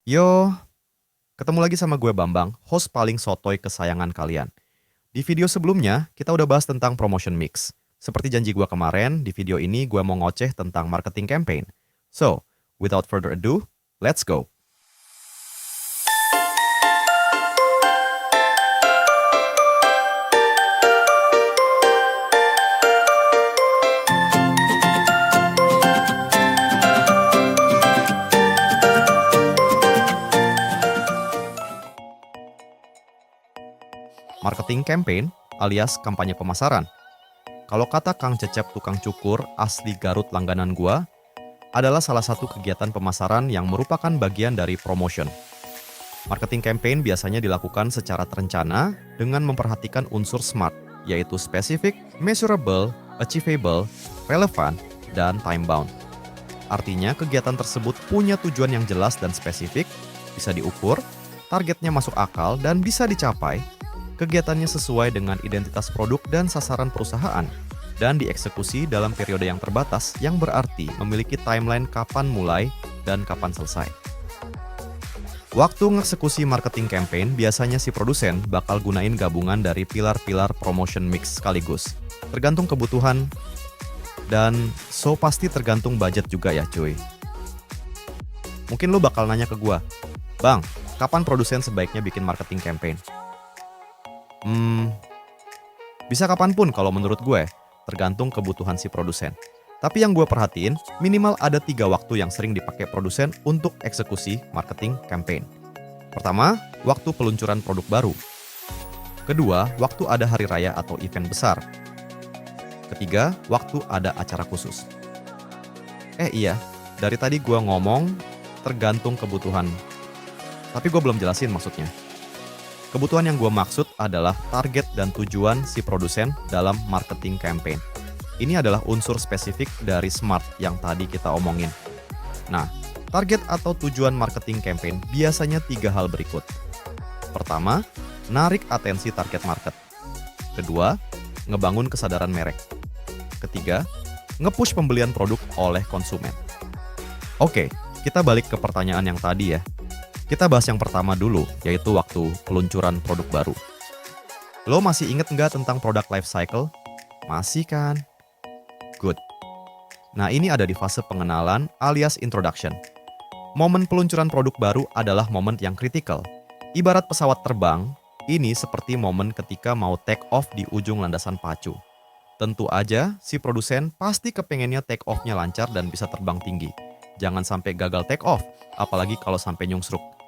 Yo, ketemu lagi sama gue Bambang, host paling sotoy kesayangan kalian. Di video sebelumnya, kita udah bahas tentang promotion mix. Seperti janji gue kemarin, di video ini gue mau ngoceh tentang marketing campaign. So, without further ado, let's go. Marketing campaign alias kampanye pemasaran. Kalau kata Kang Cecep tukang cukur asli Garut langganan gua, adalah salah satu kegiatan pemasaran yang merupakan bagian dari promotion. Marketing campaign biasanya dilakukan secara terencana dengan memperhatikan unsur SMART, yaitu specific, measurable, achievable, relevant, dan time bound. Artinya kegiatan tersebut punya tujuan yang jelas dan spesifik, bisa diukur, targetnya masuk akal, dan bisa dicapai. Kegiatannya sesuai dengan identitas produk dan sasaran perusahaan, dan dieksekusi dalam periode yang terbatas yang berarti memiliki timeline kapan mulai dan kapan selesai. Waktu ngeksekusi marketing campaign, biasanya si produsen bakal gunain gabungan dari pilar-pilar promotion mix sekaligus. Tergantung kebutuhan, dan pasti tergantung budget juga ya cuy. Mungkin lu bakal nanya ke gua, Bang, kapan produsen sebaiknya bikin marketing campaign? Bisa kapanpun kalau menurut gue, tergantung kebutuhan si produsen. Tapi yang gue perhatiin, minimal ada 3 waktu yang sering dipakai produsen untuk eksekusi marketing campaign. Pertama, waktu peluncuran produk baru. Kedua, waktu ada hari raya atau event besar. Ketiga, waktu ada acara khusus. Iya, dari tadi gue ngomong tergantung kebutuhan. Tapi gue belum jelasin maksudnya. Kebutuhan yang gue maksud adalah target dan tujuan si produsen dalam marketing campaign. Ini adalah unsur spesifik dari SMART yang tadi kita omongin. Nah, target atau tujuan marketing campaign biasanya 3 hal berikut. Pertama, narik atensi target market. Kedua, ngebangun kesadaran merek. Ketiga, nge-push pembelian produk oleh konsumen. Oke, kita balik ke pertanyaan yang tadi ya. Kita bahas yang pertama dulu, yaitu waktu peluncuran produk baru. Lo masih inget nggak tentang product life cycle? Masih kan? Good. Nah, ini ada di fase pengenalan alias introduction. Momen peluncuran produk baru adalah momen yang kritikal. Ibarat pesawat terbang, ini seperti momen ketika mau take off di ujung landasan pacu. Tentu aja, si produsen pasti kepengennya take off-nya lancar dan bisa terbang tinggi. Jangan sampai gagal take off, apalagi kalau sampai nyungsruk.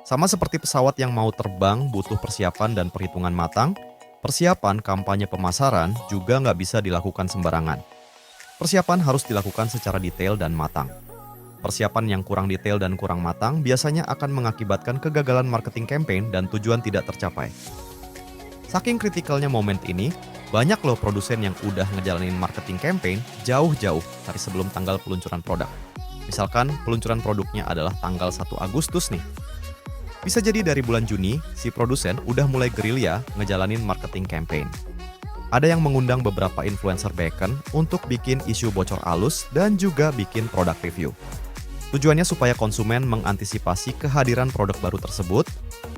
Sama seperti pesawat yang mau terbang butuh persiapan dan perhitungan matang, persiapan kampanye pemasaran juga nggak bisa dilakukan sembarangan. Persiapan harus dilakukan secara detail dan matang. Persiapan yang kurang detail dan kurang matang biasanya akan mengakibatkan kegagalan marketing campaign dan tujuan tidak tercapai. Saking kritikalnya momen ini, banyak loh produsen yang udah ngejalanin marketing campaign jauh-jauh dari sebelum tanggal peluncuran produk. Misalkan peluncuran produknya adalah tanggal 1 Agustus nih. Bisa jadi dari bulan Juni, si produsen udah mulai gerilya ngejalanin marketing campaign. Ada yang mengundang beberapa influencer beacon untuk bikin isu bocor alus dan juga bikin produk review. Tujuannya supaya konsumen mengantisipasi kehadiran produk baru tersebut,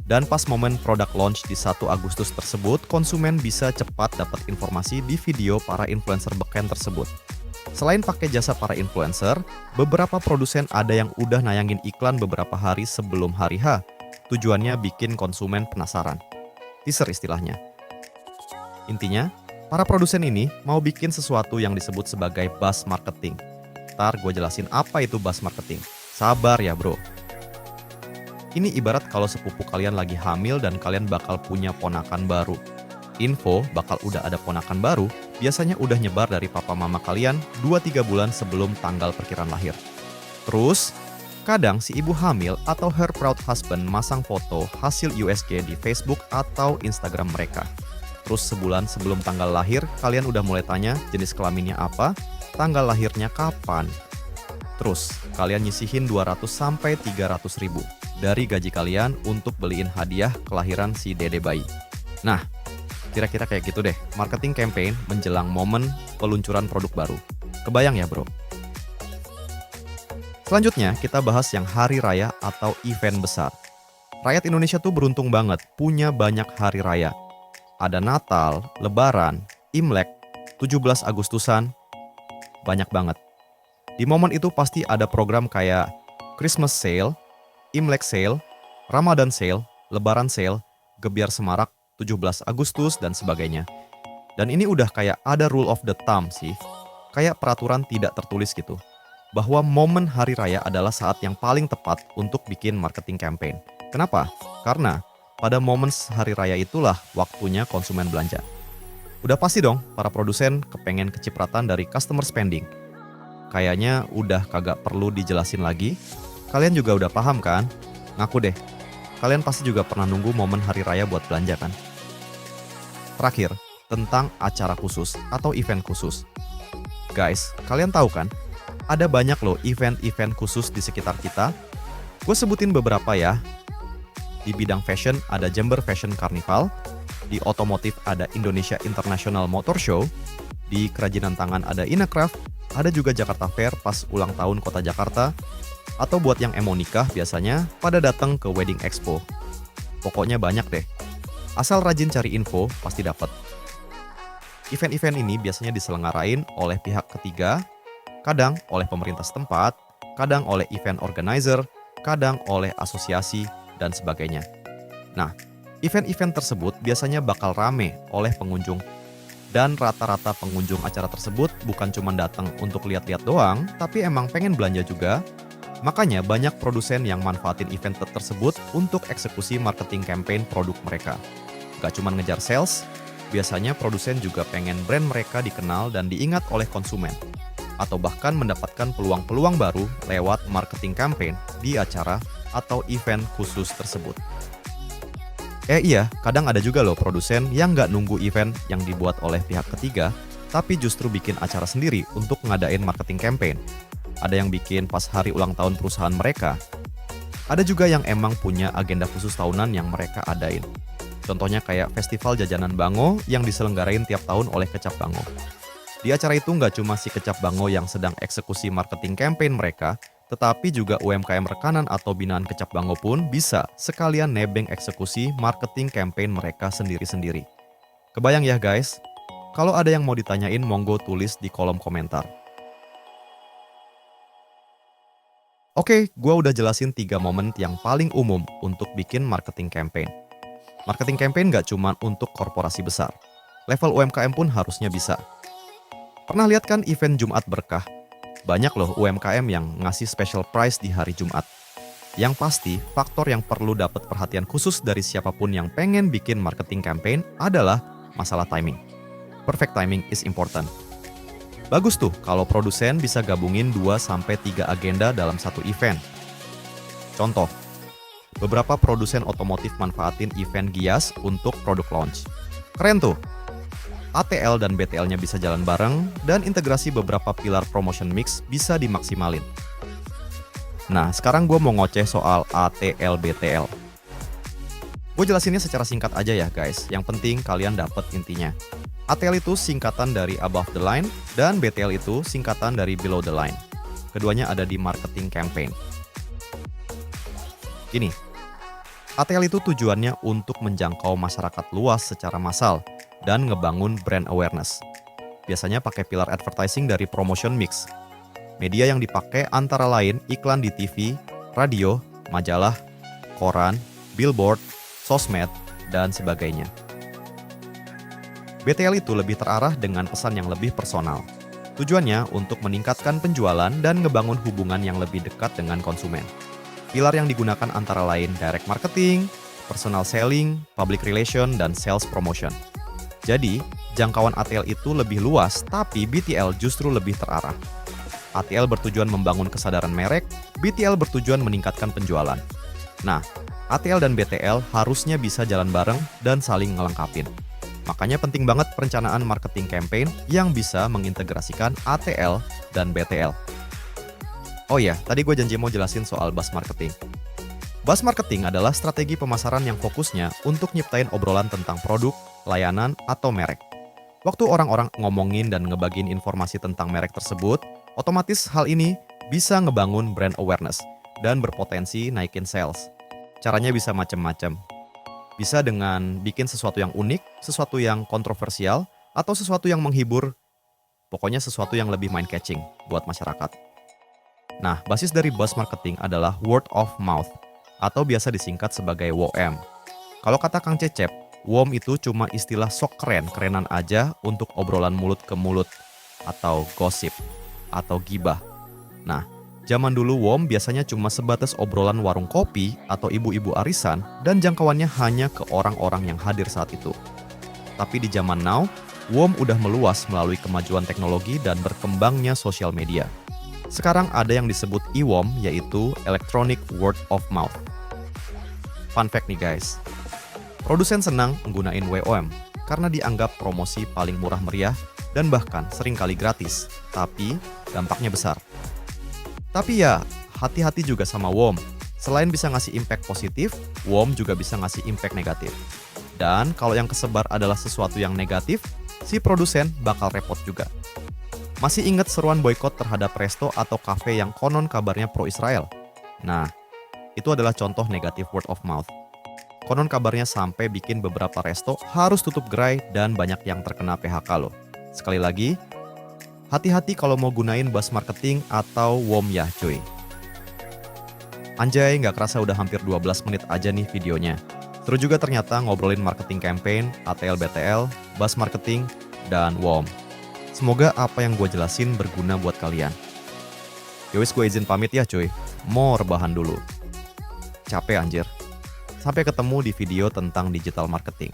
dan pas momen produk launch di 1 Agustus tersebut, konsumen bisa cepat dapat informasi di video para influencer beacon tersebut. Selain pakai jasa para influencer, beberapa produsen ada yang udah nayangin iklan beberapa hari sebelum hari H. Tujuannya bikin konsumen penasaran. Teaser istilahnya. Intinya, para produsen ini mau bikin sesuatu yang disebut sebagai buzz marketing. Ntar gue jelasin apa itu buzz marketing. Sabar ya bro. Ini ibarat kalau sepupu kalian lagi hamil dan kalian bakal punya ponakan baru. Info bakal udah ada ponakan baru biasanya udah nyebar dari papa mama kalian 2-3 bulan sebelum tanggal perkiraan lahir. Terus, kadang si ibu hamil atau her proud husband masang foto hasil USG di Facebook atau Instagram mereka. Terus sebulan sebelum tanggal lahir, kalian udah mulai tanya jenis kelaminnya apa, tanggal lahirnya kapan. Terus, kalian nyisihin 200-300 ribu dari gaji kalian untuk beliin hadiah kelahiran si dede bayi. Nah, kira-kira kayak gitu deh, marketing campaign menjelang momen peluncuran produk baru. Kebayang ya bro? Selanjutnya, kita bahas yang hari raya atau event besar. Rakyat Indonesia tuh beruntung banget punya banyak hari raya. Ada Natal, Lebaran, Imlek, 17 Agustusan, banyak banget. Di momen itu pasti ada program kayak Christmas Sale, Imlek Sale, Ramadan Sale, Lebaran Sale, Gebiar Semarak, 17 Agustus, dan sebagainya. Dan ini udah kayak ada rule of the thumb sih, kayak peraturan tidak tertulis gitu, bahwa momen hari raya adalah saat yang paling tepat untuk bikin marketing campaign. Kenapa? Karena pada momen hari raya itulah waktunya konsumen belanja. Udah pasti dong, para produsen kepengen kecipratan dari customer spending. Kayaknya udah kagak perlu dijelasin lagi. Kalian juga udah paham kan? Ngaku deh, kalian pasti juga pernah nunggu momen hari raya buat belanja kan? Terakhir, tentang acara khusus atau event khusus. Guys, kalian tahu kan? Ada banyak loh event-event khusus di sekitar kita. Gue sebutin beberapa ya. Di bidang fashion ada Jember Fashion Carnival, di otomotif ada Indonesia International Motor Show, di kerajinan tangan ada Inacraft, ada juga Jakarta Fair pas ulang tahun Kota Jakarta, atau buat yang emo nikah biasanya pada datang ke Wedding Expo. Pokoknya banyak deh. Asal rajin cari info, pasti dapat. Event-event ini biasanya diselenggarain oleh pihak ketiga, kadang oleh pemerintah setempat, kadang oleh event organizer, kadang oleh asosiasi, dan sebagainya. Nah, event-event tersebut biasanya bakal rame oleh pengunjung. Dan rata-rata pengunjung acara tersebut bukan cuma datang untuk lihat-lihat doang, tapi emang pengen belanja juga. Makanya banyak produsen yang manfaatin event tersebut untuk eksekusi marketing campaign produk mereka. Gak cuma ngejar sales, biasanya produsen juga pengen brand mereka dikenal dan diingat oleh konsumen. Atau bahkan mendapatkan peluang-peluang baru lewat marketing campaign di acara atau event khusus tersebut. Iya, kadang ada juga loh produsen yang nggak nunggu event yang dibuat oleh pihak ketiga, tapi justru bikin acara sendiri untuk ngadain marketing campaign. Ada yang bikin pas hari ulang tahun perusahaan mereka. Ada juga yang emang punya agenda khusus tahunan yang mereka adain. Contohnya kayak festival jajanan Bango yang diselenggarain tiap tahun oleh Kecap Bango. Di acara itu nggak cuma si Kecap Bango yang sedang eksekusi marketing campaign mereka, tetapi juga UMKM rekanan atau binaan Kecap Bango pun bisa sekalian nebeng eksekusi marketing campaign mereka sendiri-sendiri. Kebayang ya guys? Kalau ada yang mau ditanyain, monggo tulis di kolom komentar. Oke, gue udah jelasin 3 momen yang paling umum untuk bikin marketing campaign. Marketing campaign nggak cuma untuk korporasi besar. Level UMKM pun harusnya bisa. Pernah lihat kan event Jumat Berkah? Banyak loh UMKM yang ngasih special price di hari Jumat. Yang pasti, faktor yang perlu dapat perhatian khusus dari siapapun yang pengen bikin marketing campaign adalah masalah timing. Perfect timing is important. Bagus tuh kalau produsen bisa gabungin 2-3 agenda dalam satu event. Contoh, beberapa produsen otomotif manfaatin event Gias untuk produk launch. Keren tuh! ATL dan BTL-nya bisa jalan bareng, dan integrasi beberapa pilar promotion mix bisa dimaksimalin. Nah, sekarang gue mau ngoceh soal ATL-BTL. Gue jelasinnya secara singkat aja ya guys, yang penting kalian dapet intinya. ATL itu singkatan dari above the line, dan BTL itu singkatan dari below the line. Keduanya ada di marketing campaign. Gini, ATL itu tujuannya untuk menjangkau masyarakat luas secara massal, dan ngebangun brand awareness. Biasanya pakai pilar advertising dari promotion mix. Media yang dipakai antara lain iklan di TV, radio, majalah, koran, billboard, sosmed, dan sebagainya. BTL itu lebih terarah dengan pesan yang lebih personal. Tujuannya untuk meningkatkan penjualan dan ngebangun hubungan yang lebih dekat dengan konsumen. Pilar yang digunakan antara lain direct marketing, personal selling, public relation, dan sales promotion. Jadi, jangkauan ATL itu lebih luas, tapi BTL justru lebih terarah. ATL bertujuan membangun kesadaran merek, BTL bertujuan meningkatkan penjualan. Nah, ATL dan BTL harusnya bisa jalan bareng dan saling ngelengkapin. Makanya penting banget perencanaan marketing campaign yang bisa mengintegrasikan ATL dan BTL. Oh iya, tadi gue janji mau jelasin soal buzz marketing. Buzz marketing adalah strategi pemasaran yang fokusnya untuk nyiptain obrolan tentang produk, layanan, atau merek. Waktu orang-orang ngomongin dan ngebagiin informasi tentang merek tersebut, otomatis hal ini bisa ngebangun brand awareness dan berpotensi naikin sales. Caranya bisa macam-macam. Bisa dengan bikin sesuatu yang unik, sesuatu yang kontroversial, atau sesuatu yang menghibur, pokoknya sesuatu yang lebih mind catching buat masyarakat. Nah, basis dari buzz marketing adalah word of mouth, atau biasa disingkat sebagai WOM. Kalau kata Kang Cecep, WOM itu cuma istilah sok kerenan aja untuk obrolan mulut ke mulut, atau gosip, atau gibah. Nah, zaman dulu WOM biasanya cuma sebatas obrolan warung kopi atau ibu-ibu arisan dan jangkauannya hanya ke orang-orang yang hadir saat itu. Tapi di zaman now, WOM udah meluas melalui kemajuan teknologi dan berkembangnya sosial media. Sekarang ada yang disebut EWOM, yaitu Electronic Word of Mouth. Fun fact nih guys, produsen senang menggunakan WOM karena dianggap promosi paling murah meriah dan bahkan seringkali gratis, tapi dampaknya besar. Tapi ya, hati-hati juga sama WOM. Selain bisa ngasih impact positif, WOM juga bisa ngasih impact negatif. Dan kalau yang kesebar adalah sesuatu yang negatif, si produsen bakal repot juga. Masih ingat seruan boykot terhadap resto atau kafe yang konon kabarnya pro-Israel? Nah, itu adalah contoh negatif word of mouth. Konon kabarnya sampai bikin beberapa resto harus tutup gerai dan banyak yang terkena PHK loh. Sekali lagi, hati-hati kalau mau gunain buzz marketing atau WOM ya cuy. Anjay, nggak kerasa udah hampir 12 menit aja nih videonya. Seru juga ternyata ngobrolin marketing campaign, ATL-BTL, buzz marketing, dan WOM. Semoga apa yang gue jelasin berguna buat kalian. Yowis, gue izin pamit ya cuy. Mau rebahan dulu. Capek anjir. Sampai ketemu di video tentang digital marketing.